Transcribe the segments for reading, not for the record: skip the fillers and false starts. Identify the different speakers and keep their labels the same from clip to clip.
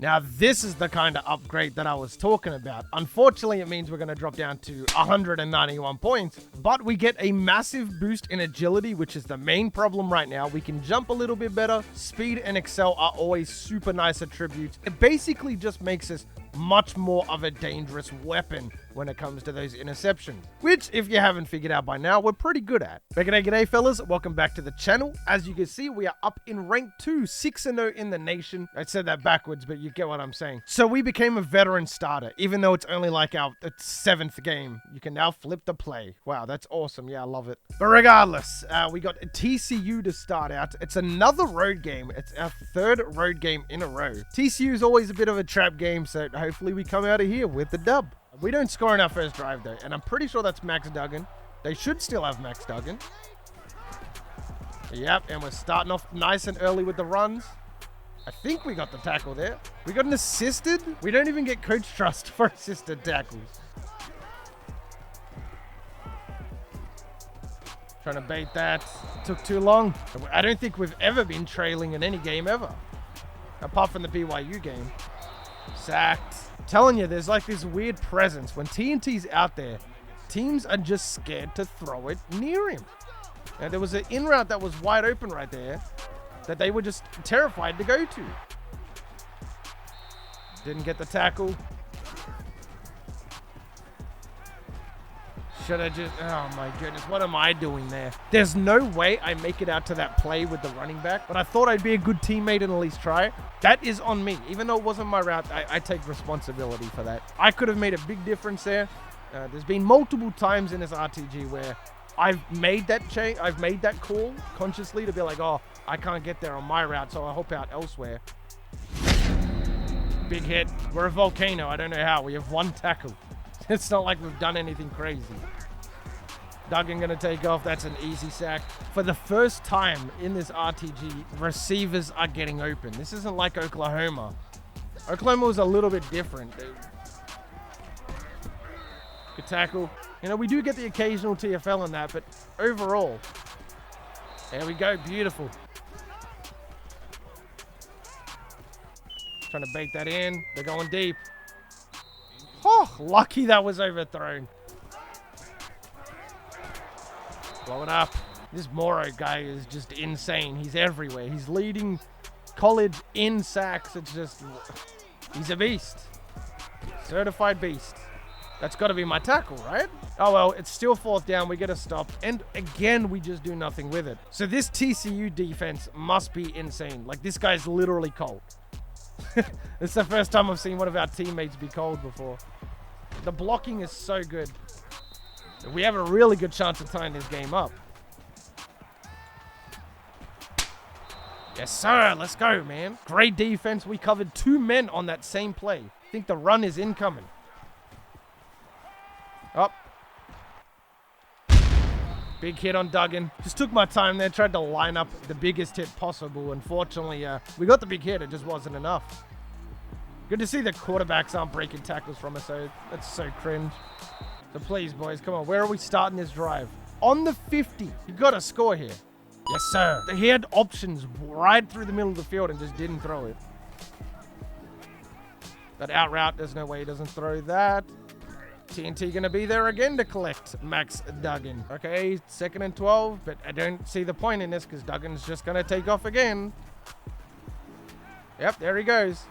Speaker 1: Now, this is the kind of upgrade that I was talking about. Unfortunately, it means we're going to drop down to 191 points, but we get a massive boost in agility, which is the main problem right now. We can jump a little bit better. Speed and excel are always super nice attributes. It basically just makes us much more of a dangerous weapon when it comes to those interceptions, which, if you haven't figured out by now, we're pretty good at. G'day fellas, welcome back to the channel. As you can see, we are up in rank 2, 6-0 in the nation. I said that backwards, but you get what I'm saying. So we became a veteran starter, even though it's only like our 7th game. You can now flip the play. Wow, that's awesome. Yeah, I love it. But regardless, we got TCU to start out. It's another road game. It's our 3rd road game in a row. TCU is always a bit of a trap game, so hopefully we come out of here with the dub. We don't score in our first drive though, and I'm pretty sure that's Max Duggan. They should still have Max Duggan. Yep, and we're starting off nice and early with the runs. I think we got the tackle there. We got an assisted. We don't even get coach trust for assisted tackles. Trying to bait that. Took too long. I don't think we've ever been trailing in any game ever, apart from the BYU game. Sacked. Telling you, there's like this weird presence. When TNT's out there, teams are just scared to throw it near him. Now, there was an in route that was wide open right there that they were just terrified to go to. Didn't get the tackle. Should I just... Oh my goodness, what am I doing there? There's no way I make it out to that play with the running back, but I thought I'd be a good teammate and at least try it. That is on me. Even though it wasn't my route, I take responsibility for that. I could have made a big difference there. There's been multiple times in this RTG where I've made that change. I've made that call consciously to be like, oh, I can't get there on my route, so I'll help out elsewhere. Big hit. We're a volcano. I don't know how. We have 1 tackle. It's not like we've done anything crazy. Duggan gonna take off. That's an easy sack. For the first time in this RTG, receivers are getting open. This isn't like Oklahoma. Oklahoma was a little bit different. Good tackle. You know, we do get the occasional TFL in that, but overall, there we go. Beautiful. Trying to bait that in. They're going deep. Oh, lucky that was overthrown. Blow it up. This Moro guy is just insane. He's everywhere. He's leading college in sacks. It's just... He's a beast. Certified beast. That's got to be my tackle, right? Oh, well, it's still 4th down. We get a stop. And again, we just do nothing with it. So this TCU defense must be insane. Like, this guy's literally cold. It's the first time I've seen one of our teammates be cold before. The blocking is so good. We have a really good chance of tying this game up. Yes, sir. Let's go, man. Great defense. We covered 2 men on that same play. I think the run is incoming. Up. Big hit on Duggan. Just took my time there. Tried to line up the biggest hit possible. Unfortunately, we got the big hit. It just wasn't enough. Good to see the quarterbacks aren't breaking tackles from us. So that's so cringe. So please, boys, come on. Where are we starting this drive? On the 50. You got to score here. Yes, sir. He had options right through the middle of the field and just didn't throw it. That out route, there's no way he doesn't throw that. TNT going to be there again to collect Max Duggan. Okay, 2nd and 12, but I don't see the point in this because Duggan's just going to take off again. Yep, there he goes.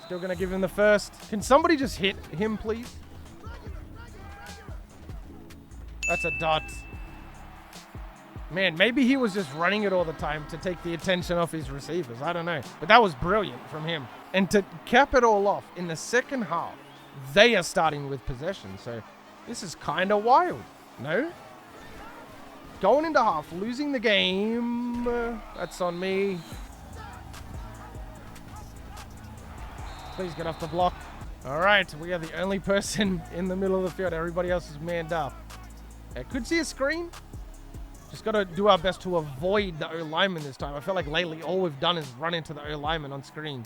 Speaker 1: Still going to give him the first. Can somebody just hit him, please? That's a dot. Man, maybe he was just running it all the time to take the attention off his receivers. I don't know. But that was brilliant from him. And to cap it all off, in the second half, they are starting with possession. So this is kind of wild. No? Going into half, losing the game. That's on me. Please get off the block. All right, we are the only person in the middle of the field. Everybody else is manned up. I could see a screen. Just got to do our best to avoid the O-lineman this time. I feel like lately all we've done is run into the O-lineman on screen.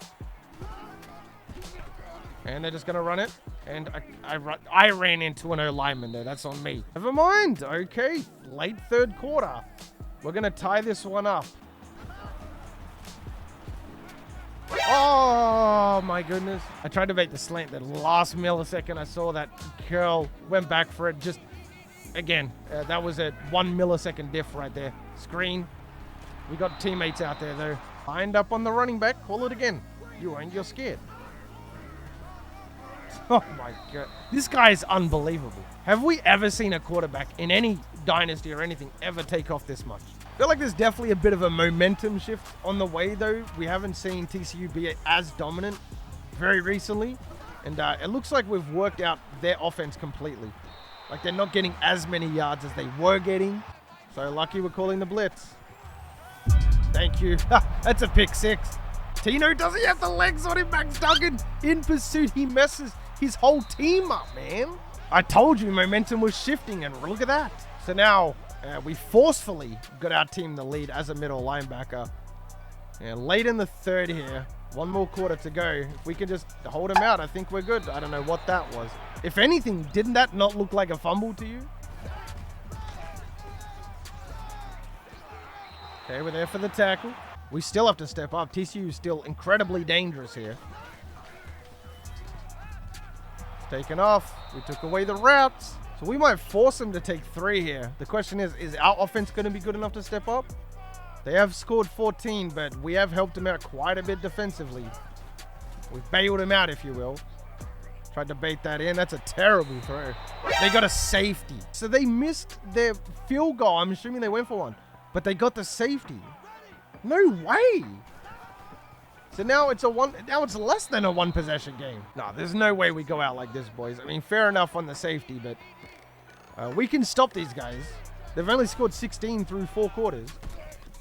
Speaker 1: And they're just going to run it. And I ran into an O-lineman there. That's on me. Never mind. Okay. Late 3rd quarter. We're going to tie this one up. my goodness. I tried to make the slant. The last millisecond I saw that curl, went back for it. Just, again, that was a 1 millisecond diff right there. Screen. We got teammates out there, though. Lined up on the running back. Call it again. You ain't, you're scared. Oh, my God. This guy is unbelievable. Have we ever seen a quarterback in any dynasty or anything ever take off this much? I feel like there's definitely a bit of a momentum shift on the way, though. We haven't seen TCU be as dominant very recently. And it looks like we've worked out their offense completely. Like, they're not getting as many yards as they were getting. So lucky we're calling the blitz. Thank you. That's a pick 6. Tino, does he have the legs on him? Max Duggan in pursuit. He messes his whole team up, man. I told you momentum was shifting, and look at that. So now we forcefully got our team the lead as a middle linebacker. And late in the third here, 1 more quarter to go. If we can just hold him out, I think we're good. I don't know what that was. If anything, didn't that not look like a fumble to you? Okay, we're there for the tackle. We still have to step up. TCU is still incredibly dangerous here. Taken off. We took away the routes. So we might force them to take 3 here. The question is our offense going to be good enough to step up? They have scored 14, but we have helped them out quite a bit defensively. We've bailed them out, if you will. Tried to bait that in. That's a terrible throw. They got a safety. So they missed their field goal. I'm assuming they went for one. But they got the safety. No way. So now it's less than a 1 possession game. No, there's no way we go out like this, boys. I mean, fair enough on the safety, but we can stop these guys. They've only scored 16 through 4 quarters.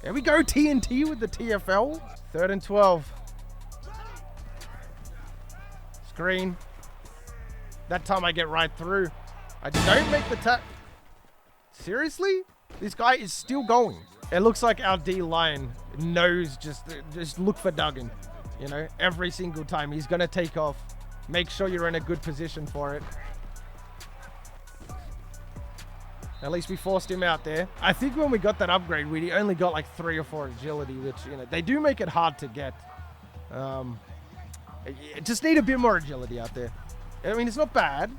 Speaker 1: There we go, TNT with the TFL. 3rd and 12. Screen. That time I get right through. I don't make the tap. Seriously? This guy is still going. It looks like our D-line knows just look for Duggan. You know, every single time he's going to take off. Make sure you're in a good position for it. At least we forced him out there. I think when we got that upgrade, we only got like 3 or 4 agility, which, you know, they do make it hard to get. Just need a bit more agility out there. I mean, it's not bad.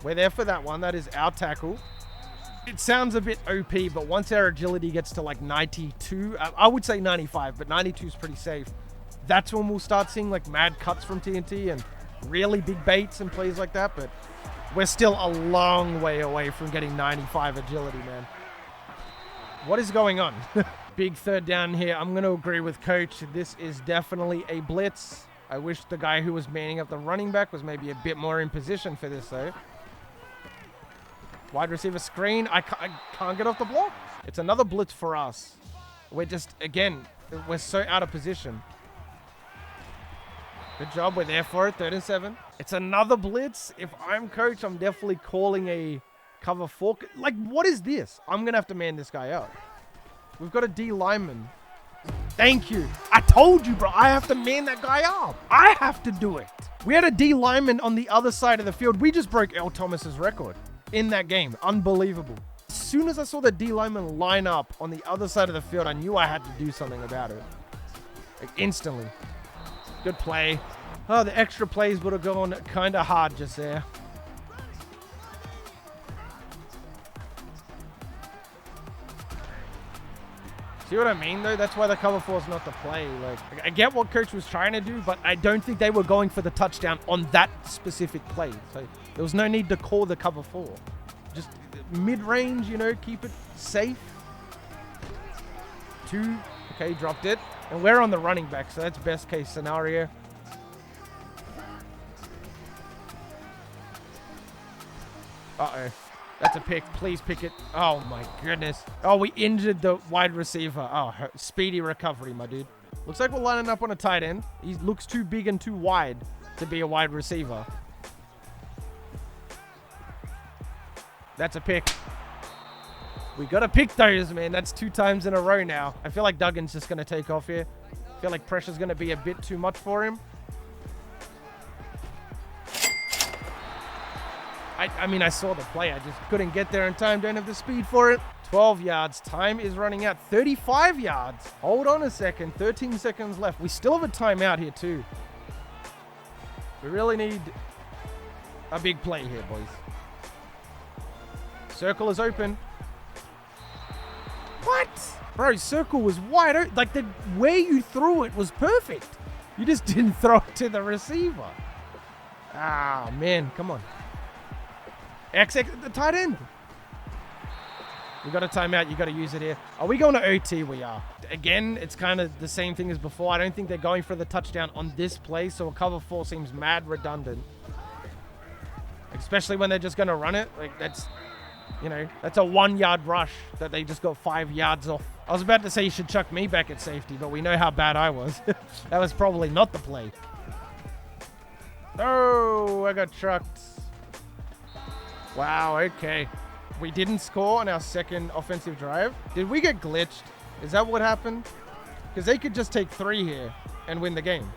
Speaker 1: We're there for that one. That is our tackle. It sounds a bit OP, but once our agility gets to like 92, I would say 95, but 92 is pretty safe. That's when we'll start seeing like mad cuts from TNT and really big baits and plays like that, but we're still a long way away from getting 95 agility, man. What is going on? Big 3rd down here. I'm going to agree with Coach. This is definitely a blitz. I wish the guy who was manning up the running back was maybe a bit more in position for this, though. Wide receiver screen. I can't get off the block. It's another blitz for us. We're just, again, we're so out of position. Good job. We're there for it. 3rd and 7. It's another blitz. If I'm Coach, I'm definitely calling a cover 4. Like, what is this? I'm going to have to man this guy up. We've got a D lineman. Thank you. I told you, bro. I have to man that guy up. I have to do it. We had a D lineman on the other side of the field. We just broke Earl Thomas's record in that game. Unbelievable. As soon as I saw the D lineman line up on the other side of the field, I knew I had to do something about it. Like, instantly. Good play. Oh, the extra plays would have gone kind of hard just there. See what I mean, though? That's why the cover 4 is not the play. Like, I get what Coach was trying to do, but I don't think they were going for the touchdown on that specific play. So there was no need to call the cover 4. Just mid-range, you know, keep it safe. 2. Okay, dropped it. And we're on the running back, so that's best case scenario. Uh-oh. That's a pick. Please pick it. Oh, my goodness. Oh, we injured the wide receiver. Oh, speedy recovery, my dude. Looks like we're lining up on a tight end. He looks too big and too wide to be a wide receiver. That's a pick. We got to pick those, man. That's 2 times in a row now. I feel like Duggan's just going to take off here. I feel like pressure's going to be a bit too much for him. I mean, I saw the play. I just couldn't get there in time. Don't have the speed for it. 12 yards. Time is running out. 35 yards. Hold on a second. 13 seconds left. We still have a timeout here, too. We really need a big play here, boys. Circle is open. What? Bro, circle was wide open. Like, the way you threw it was perfect. You just didn't throw it to the receiver. Ah, man. Come on. XX at the tight end. We got a timeout. You got to use it here. Are we going to OT? We are. Again, it's kind of the same thing as before. I don't think they're going for the touchdown on this play, so a cover 4 seems mad redundant. Especially when they're just going to run it. Like, that's, you know, that's a 1-yard rush that they just got 5 yards off. I was about to say you should chuck me back at safety, but we know how bad I was. That was probably not the play. Oh, I got trucked. Wow, okay. We didn't score on our second offensive drive. Did we get glitched? Is that what happened? Because they could just take 3 here and win the game.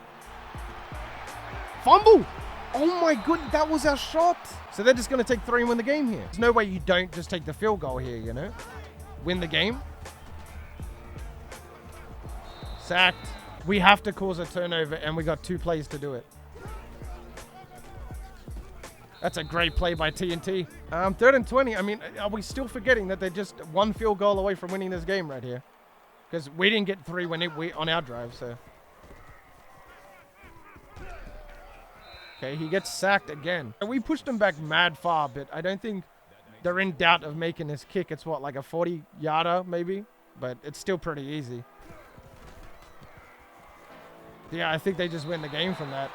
Speaker 1: Fumble! Oh my goodness, that was our shot. So they're just going to take 3 and win the game here. There's no way you don't just take the field goal here, you know? Win the game. Sacked. We have to cause a turnover, and we got 2 plays to do it. That's a great play by TNT. 3rd and 20. I mean, are we still forgetting that they're just 1 field goal away from winning this game right here? Because we didn't get 3 on our drive, so. Okay, he gets sacked again. And we pushed him back mad far, but I don't think they're in doubt of making this kick. It's what, like a 40-yarder maybe? But it's still pretty easy. Yeah, I think they just win the game from that.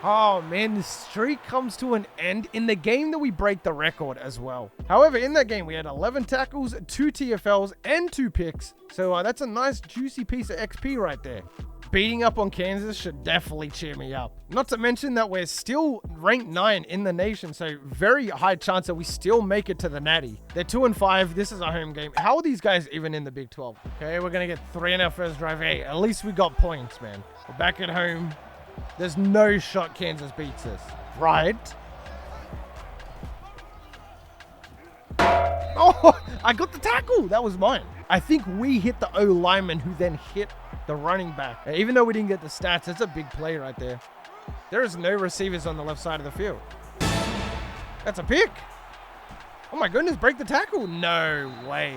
Speaker 1: Oh, man, the streak comes to an end in the game that we break the record as well. However, in that game, we had 11 tackles, 2 TFLs, and 2 picks. So that's a nice, juicy piece of XP right there. Beating up on Kansas should definitely cheer me up. Not to mention that we're still ranked 9 in the nation, so very high chance that we still make it to the Natty. They're 2-5. This is our home game. How are these guys even in the Big 12? Okay, we're going to get 3 in our first drive. Hey, at least we got points, man. We're back at home. There's no shot Kansas beats us. Right? Oh, I got the tackle. That was mine. I think we hit the O lineman who then hit the running back. Even though we didn't get the stats, that's a big play right there. There is no receivers on the left side of the field. That's a pick. Oh my goodness, break the tackle. No way.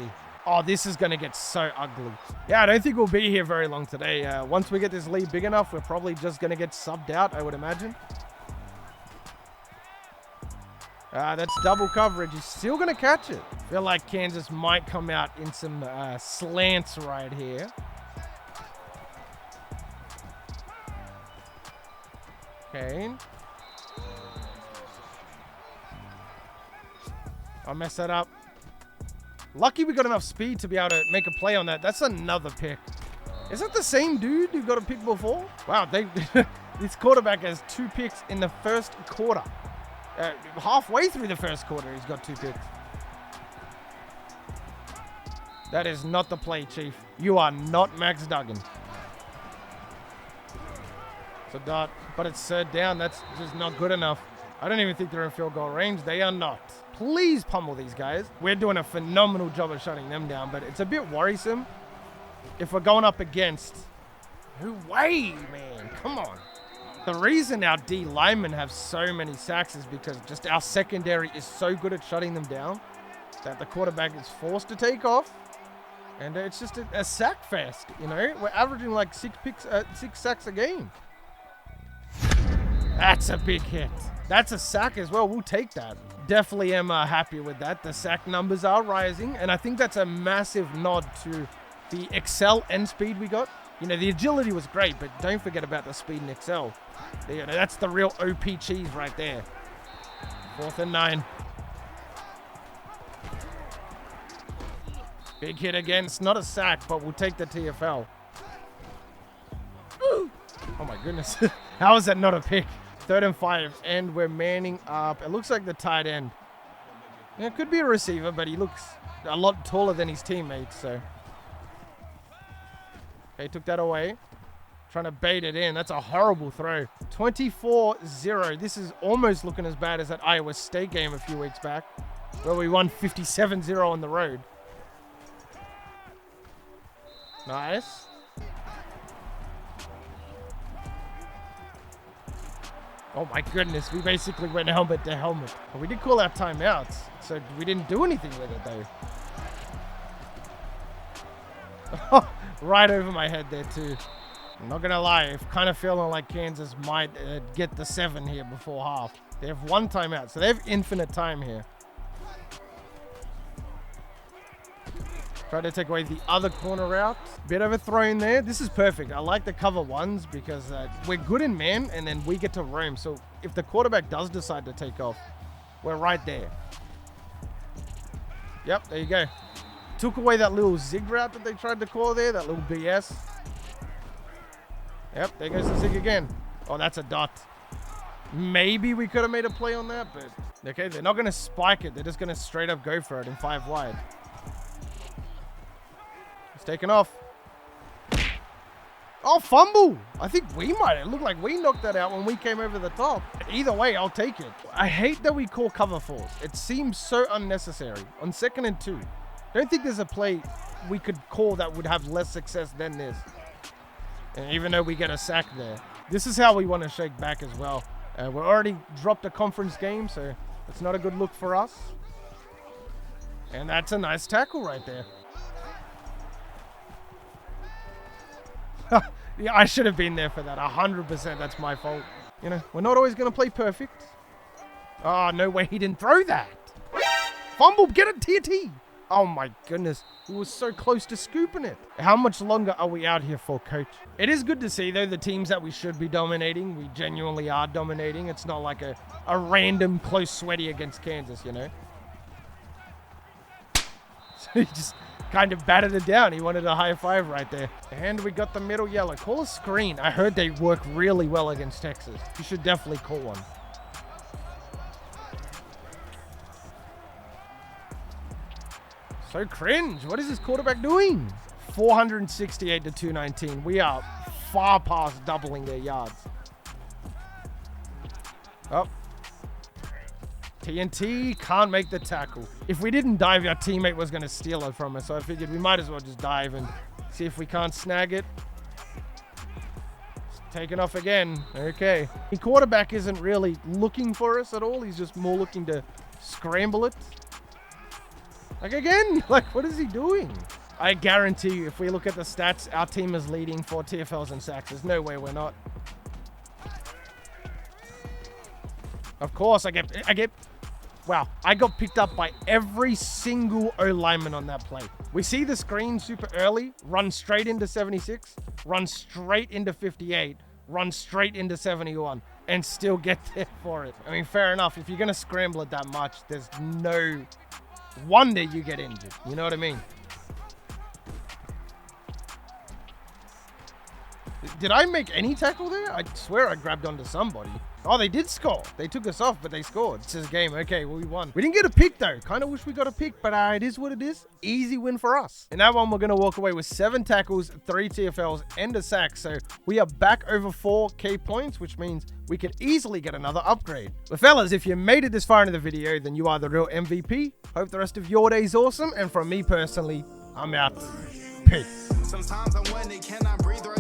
Speaker 1: Oh, this is going to get so ugly. Yeah, I don't think we'll be here very long today. Once we get this lead big enough, we're probably just going to get subbed out, I would imagine. That's double coverage. He's still going to catch it. I feel like Kansas might come out in some slants right here. Okay. I'll mess that up. Lucky we got enough speed to be able to make a play on that. That's another pick. Is that the same dude who got a pick before? Wow, this quarterback has 2 picks in the first quarter. Halfway through the first quarter, he's got 2 picks. That is not the play, Chief. You are not Max Duggan. It's a dot, but it's 3rd down. That's just not good enough. I don't even think they're in field goal range. They are not. Please pummel these guys. We're doing a phenomenal job of shutting them down, but it's a bit worrisome if we're going up against... No way, man. Come on. The reason our D linemen have so many sacks is because just our secondary is so good at shutting them down that the quarterback is forced to take off. And it's just a sack fest, you know? We're averaging like 6 sacks a game. That's a big hit. That's a sack as well. We'll take that. Definitely am happy with that. The sack numbers are rising, and I think that's a massive nod to the Excel end speed we got. You know, the agility was great, but don't forget about the speed in Excel. You know, that's the real OP cheese right there. 4th and 9. Big hit again. It's not a sack, but we'll take the TFL. Ooh. Oh my goodness. How is that not a pick? 3rd and 5, and we're manning up. It looks like the tight end. Yeah, it could be a receiver, but he looks a lot taller than his teammates, so. Okay, took that away. Trying to bait it in. That's a horrible throw. 24-0. This is almost looking as bad as that Iowa State game a few weeks back, where we won 57-0 on the road. Nice. Oh my goodness, we basically went helmet to helmet. But we did call our timeouts, so we didn't do anything with it though. Right over my head there too. I'm not gonna lie, I'm kind of feeling like Kansas might get the 7 here before half. They have 1 timeout, so they have infinite time here. Try to take away the other corner route. Bit of a throw in there. This is perfect. I like the cover 1s because we're good in man and then we get to roam. So if the quarterback does decide to take off, we're right there. Yep, there you go. Took away that little zig route that they tried to call there, that little BS. Yep, there goes the zig again. Oh, that's a dot. Maybe we could have made a play on that, but okay, they're not going to spike it. They're just going to straight up go for it in 5 wide. Taken off. Oh, fumble. I think we might. It looked like we knocked that out when we came over the top. Either way, I'll take it. I hate that we call cover 4s. It seems so unnecessary. On 2nd and 2. Don't think there's a play we could call that would have less success than this. And even though we get a sack there. This is how we want to shake back as well. We're already dropped a conference game, so it's not a good look for us. And that's a nice tackle right there. Yeah, I should have been there for that. 100%. That's my fault. You know, we're not always going to play perfect. Oh, no way he didn't throw that. Fumble. Get it, TT. Oh, my goodness. He was so close to scooping it. How much longer are we out here for, coach? It is good to see, though, the teams that we should be dominating, we genuinely are dominating. It's not like a random close sweaty against Kansas, you know? So he just kind of batted it down. He wanted a high 5 right there. And we got the middle yellow. Call a screen. I heard they work really well against Texas. You should definitely call one. So cringe. What is this quarterback doing? 468 to 219. We are far past doubling their yards. Oh. TNT can't make the tackle. If we didn't dive, our teammate was going to steal it from us. So I figured we might as well just dive and see if we can't snag it. It's taken off again. Okay. The quarterback isn't really looking for us at all. He's just more looking to scramble it. Like again, like what is he doing? I guarantee you, if we look at the stats, our team is leading for TFLs and sacks. There's no way we're not. Of course, I get. Wow, I got picked up by every single O-lineman on that play. We see the screen super early, run straight into 76, run straight into 58, run straight into 71, and still get there for it. I mean, fair enough. If you're going to scramble it that much, there's no wonder you get injured. You know what I mean? Did I make any tackle there? I swear I grabbed onto somebody. Oh, they did score. They took us off, but they scored. It's his game. Okay, well, we won. We didn't get a pick, though. Kind of wish we got a pick, but it is what it is. Easy win for us. In that one, we're going to walk away with 7 tackles, 3 TFLs, and a sack. So we are back over 4K points, which means we could easily get another upgrade. But fellas, if you made it this far into the video, then you are the real MVP. Hope the rest of your day is awesome. And from me personally, I'm out. Peace. Sometimes I wonder, can I breathe right